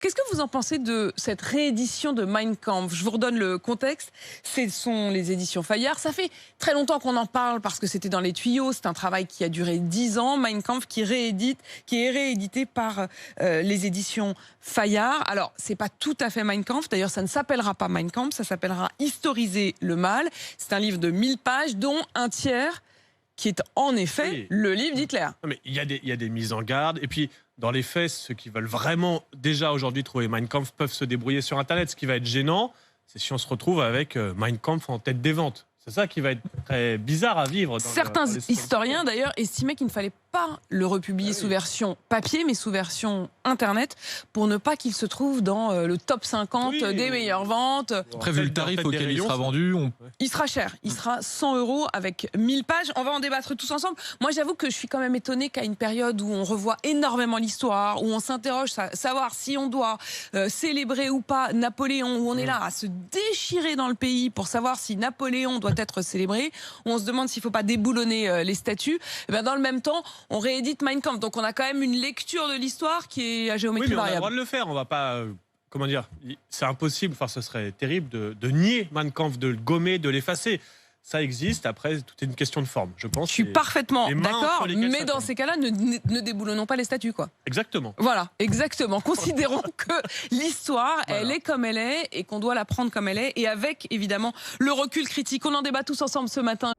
Qu'est-ce que vous en pensez de cette réédition de Mein Kampf? Je vous redonne le contexte. Ce sont les éditions Fayard. Ça fait très longtemps qu'on en parle parce que c'était dans les tuyaux. C'est un travail qui a duré 10 ans. Mein Kampf qui est réédité par les éditions Fayard. Alors, c'est pas tout à fait Mein Kampf. D'ailleurs, ça ne s'appellera pas Mein Kampf. Ça s'appellera Historiser le mal. C'est un livre de 1000 pages, dont un tiers qui est en effet le livre d'Hitler. Mais il y a des mises en garde. Et puis, dans les faits, ceux qui veulent vraiment déjà aujourd'hui trouver Mein Kampf peuvent se débrouiller sur Internet. Ce qui va être gênant, c'est si on se retrouve avec Mein Kampf en tête des ventes. C'est ça qui va être très bizarre à vivre. Certains historiens, d'ailleurs, estimaient qu'il ne fallait pas le republier sous version papier, mais sous version Internet, pour ne pas qu'il se trouve dans le top 50 des meilleures ventes. Après, vu le tarif auquel il sera vendu... Il sera cher. Il sera 100 € avec 1000 pages. On va en débattre tous ensemble. Moi, j'avoue que je suis quand même étonnée qu'à une période où on revoit énormément l'histoire, où on s'interroge savoir si on doit célébrer ou pas Napoléon, où on est là à se déchirer dans le pays pour savoir si Napoléon doit être célébré, où on se demande s'il ne faut pas déboulonner les statues. Et bien, dans le même temps, on réédite Mein Kampf. Donc on a quand même une lecture de l'histoire qui est à géométrie variable. On a le droit de le faire. On va pas... comment dire, c'est impossible, enfin ce serait terrible de nier Mein Kampf, de le gommer, de l'effacer. Ça existe, après tout est une question de forme, je pense. Je suis parfaitement d'accord, mais dans ces cas-là, ne déboulonnons pas les statues, quoi. Exactement. Voilà, exactement. Considérons que l'histoire, elle est comme elle est, et qu'on doit la prendre comme elle est, et avec, évidemment, le recul critique. On en débat tous ensemble ce matin.